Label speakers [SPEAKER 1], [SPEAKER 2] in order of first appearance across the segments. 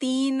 [SPEAKER 1] 3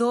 [SPEAKER 1] 2